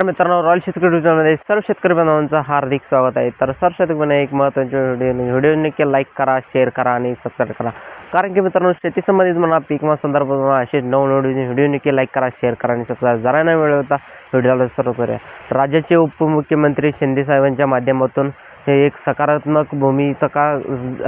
मित्रांनो, रॉयल शेतकरी न्यूजमध्ये सर्व शेतकरी बांधवांचं हार्दिक स्वागत आहे. तर सर्व शेतकरी बांधव एक महत्त्वाचे व्हिडिओ नक्की लाईक करा, शेअर करा आणि सबस्क्राईब करा. कारण की मित्रांनो, शेती संबंधित म्हणा, पीक विमा संदर्भात म्हणा, असे नवनवीन व्हिडिओ नक्की लाईक करा, शेअर करा आणि सबस्क्राईब. जरा नाही वेळ होता व्हिडिओला सुरू करूया. राज्याचे उपमुख्यमंत्री शिंदे साहेबांच्या माध्यमातून हे एक सकारात्मक भूमिका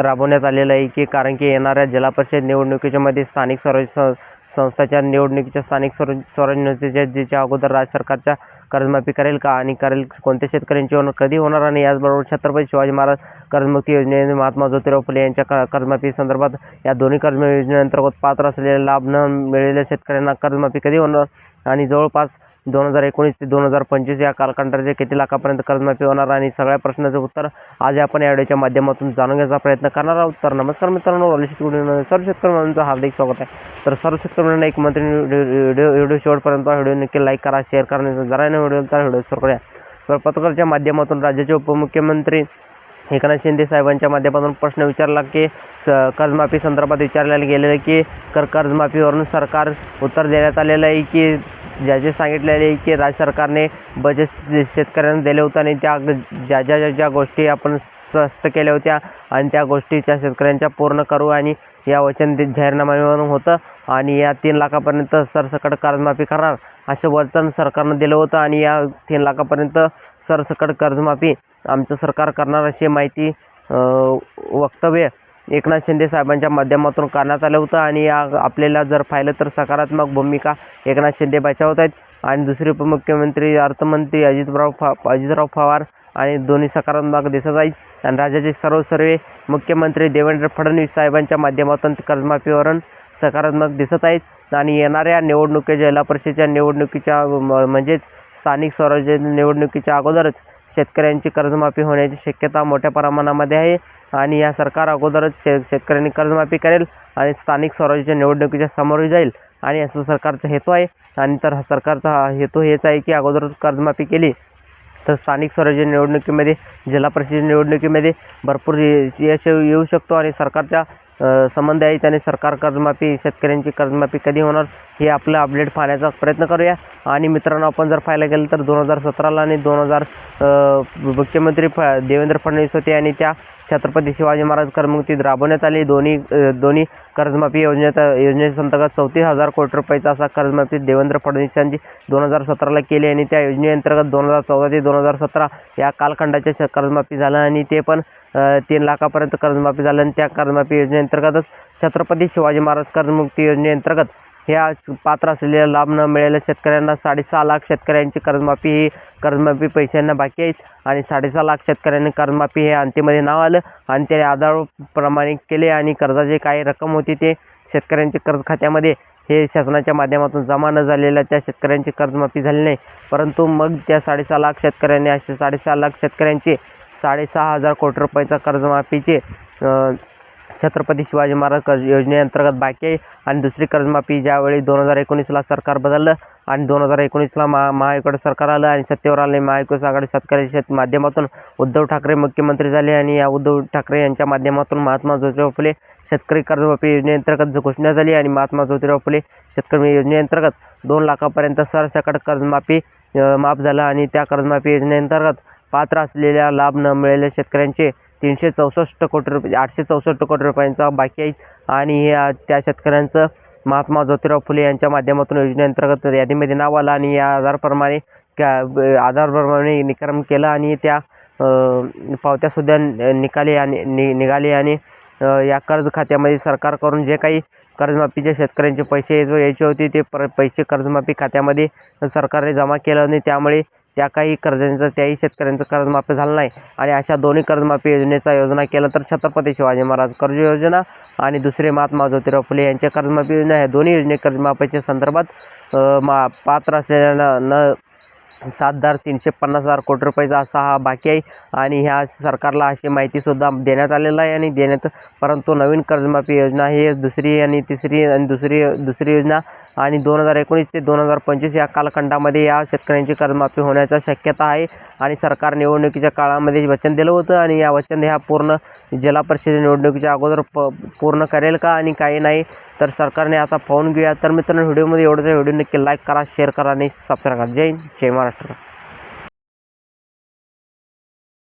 राबवण्यात आलेलं आहे की कारण की येणाऱ्या जिल्हा परिषद निवडणुकीच्या मध्ये स्थानिक स्वराज्य संस्थाच्या निवडणुकीच्या स्थानिक स्वराज्य निवडणुकीच्या अगोदर राज्य सरकारच्या कर्जमाफी करेल का आणि करेल कोणत्या शेतकऱ्यांची होणार, कधी होणार आणि याचबरोबर छत्रपती शिवाजी महाराज कर्जमुक्ती योजनेने महात्मा ज्योतिराव फुले यांच्या कर्जमाफी संदर्भात या दोन्ही कर्जमाफी योजनेअंतर्गत पात्र असलेले लाभ न मिळालेल्या शेतकऱ्यांना कर्जमाफी कधी होणार आणि जवळपास 2019 ते 2025 या कालखंडाचे किती लाखापर्यंत कर्जमाफी होणार आणि सगळ्या प्रश्नाचं उत्तर आज आपण या व्हिडिओच्या माध्यमातून जाणून घ्यायचा प्रयत्न करणार आहोत. तर नमस्कार मित्रांनो, रॉयल शेतकरी सर्व शेतकऱ्यांचं हार्दिक स्वागत आहे. तर सर्व शेतकऱ्यांना एक मंत्री व्हिडिओ शेवटपर्यंत व्हिडिओ नक्की लाईक करा, शेअर करा. जरा नाही व्हिडिओ तर व्हिडिओ सुरू करूया. तर पत्रकाराच्या माध्यमातून राज्याचे उपमुख्यमंत्री एकनाथ शिंदे साहेबांच्या माध्यमातून प्रश्न विचारला की कर्जमाफी संदर्भात विचारलेलं गेलेलं की कर्जमाफीवरून सरकार उत्तर देण्यात आलेलं आहे की ज्याचे सांगितलेले आहे की राज्य सरकारने बजेट शेतकऱ्यांना दिले होतं आणि त्या ज्या गोष्टी आपण स्पष्ट केल्या होत्या आणि त्या गोष्टी त्या शेतकऱ्यांच्या पूर्ण करू आणि या वचन जाहीरनाम्यावरून होतं आणि या 3 लाखापर्यंत सरसकट कर्जमाफी करणार असं वचन सरकारनं दिलं होतं आणि या 3 लाखापर्यंत सरसकट कर्जमाफी आमचं सरकार करणार अशी माहिती वक्तव्य एकनाथ शिंदे साहेबांच्या माध्यमातून करण्यात आलं होतं. आणि आपल्याला जर पाहिलं तर सकारात्मक भूमिका एकनाथ शिंदे बजावत आहेत आणि दुसरे उपमुख्यमंत्री अर्थमंत्री अजितराव पवार आणि दोन्ही सकारात्मक दिसत आहेत आणि राज्याचे सर्व मुख्यमंत्री देवेंद्र फडणवीस साहेबांच्या माध्यमातून कर्जमाफीवरून सकारात्मक दिसत आहेत आणि येणाऱ्या निवडणुकीच्या जिल्हा परिषदेच्या निवडणुकीच्या म्हणजेच स्थानिक स्वराज्य निवडणुकीच्या अगोदरच शेतकऱ्यांची कर्जमाफी होण्याची शक्यता मोठ्या प्रमाणामध्ये आहे आणि या सरकार अगोदरच शेतकऱ्यांनी कर्जमाफी करेल आणि स्थानिक स्वराज्याच्या निवडणुकीच्या सामोरे जाईल आणि असं सरकारचा हेतू आहे. आणि तर सरकारचा हेतू हेच आहे की अगोदर कर्जमाफी केली तर स्थानिक स्वराज्य निवडणुकीमध्ये जिल्हा परिषद निवडणुकीमध्ये भरपूर यश येऊ शकतो आणि सरकारच्या संबंध आहे त्याने सरकार कर्जमाफी शेतकऱ्यांची कर्जमाफी कधी होणार हे आपलं अपडेट पाहण्याचा प्रयत्न करूया. आणि मित्रांनो, आपण जर पाहायला गेलं तर 2017 आणि 2000 मुख्यमंत्री देवेंद्र फडणवीस होते आणि त्या छत्रपती शिवाजी महाराज कर्जमुक्ती राबवण्यात आली. दोन्ही कर्जमाफी योजनेच्या अंतर्गत 34,000 कोटी रुपयाचा असा कर्जमाफी देवेंद्र फडणवीस यांनी 2017ला केली आणि त्या योजनेअंतर्गत 2014 ते 2017 या कालखंडाच्या कर्जमाफी झालं आणि ते पण 3 लाखापर्यंत कर्जमाफी झालं. आणि त्या कर्जमाफी योजनेअंतर्गतच छत्रपती शिवाजी महाराज कर्जमुक्ती योजनेअंतर्गत ह्या पात्र असलेल्या लाभ न मिळालेल्या शेतकऱ्यांना 6.5 लाख शेतकऱ्यांची कर्जमाफी पैशांना बाकी आहेत आणि 6.5 लाख शेतकऱ्यांनी कर्जमाफी हे अंतीमध्ये नाव आलं आणि त्याने आधार प्रमाणित केले आणि कर्जाची काही रक्कम होती ते शेतकऱ्यांच्या कर्ज खात्यामध्ये हे शासनाच्या माध्यमातून जमा न झालेल्या त्या शेतकऱ्यांची कर्जमाफी झाली नाही. परंतु मग त्या 6.5 लाख शेतकऱ्यांनी असे 6.5 लाख शेतकऱ्यांची 6,500 कोटी रुपयाचा कर्जमाफीचे छत्रपती शिवाजी महाराज योजनेअंतर्गत बाकी आहे. आणि दुसरी कर्जमाफी ज्यावेळी 2019ला सरकार बदललं आणि 2019ला महायुतीकडे सरकार आलं आणि सत्तेवर आले महाविकास आघाडी शेतकऱ्यांच्या माध्यमातून उद्धव ठाकरे मुख्यमंत्री झाले आणि या उद्धव ठाकरे यांच्या माध्यमातून महात्मा ज्योतिराव फुले शेतकरी कर्जमाफी योजनेअंतर्गत घोषणा झाली आणि महात्मा ज्योतिराव फुले शेतकरी योजनेअंतर्गत 2 लाखापर्यंत सरसकट कर्जमाफी माफ झालं आणि त्या कर्जमाफी योजनेअंतर्गत पात्र असलेल्या लाभ न मिळालेल्या शेतकऱ्यांचे 864 कोटी रुपयांचा बाकी आहे आणि त्या शेतकऱ्यांचं महात्मा ज्योतिराव फुले यांच्या माध्यमातून योजनेअंतर्गत यादीमध्ये नाव आलं आणि या आधारप्रमाणे निक्रम केलं आणि त्या पावत्यासुद्धा निघाले आणि या कर्ज खात्यामध्ये सरकारकडून जे काही कर्जमाफीच्या शेतकऱ्यांचे पैसे यायचे होते ते पैसे कर्जमाफी खात्यामध्ये सरकारने जमा केलं आणि त्यामुळे त्या काही कर्जांचं त्याही शेतकऱ्यांचं कर्जमाफी झालं नाही. आणि अशा दोन्ही कर्जमाफी योजना केलं तर छत्रपती शिवाजी महाराज कर्ज योजना आणि दुसरे महात्मा ज्योतिराव फुले यांच्या कर्जमाफी योजना ह्या दोन्ही योजने कर्जमाफीच्या संदर्भात पात्र असलेल्या 7,350,000 कोटी रुपयाचा असा हा बाकी आहे आणि ह्या सरकारला अशी माहितीसुद्धा देण्यात आलेलं आहे आणि परंतु नवीन कर्जमाफी योजना ही दुसरी योजना आणि 2019 ते 2025 या कालखंडामध्ये या शेतकऱ्यांची कर्जमाफी होण्याची शक्यता आहे. आणि सरकार निवडणुकीच्या काळामध्ये वचन दिलं होतं आणि या वचन ह्या पूर्ण जिल्हा परिषद निवडणुकीच्या अगोदर पूर्ण करेल का आणि काही नाही तर सरकारने आता पाहून घेऊया. तर मित्रांनो, व्हिडिओमध्ये एवढंच. व्हिडिओ नक्की लाईक करा, शेअर करा आणि सबस्क्राईब करा. जय हिंद, जय महाराष्ट्र.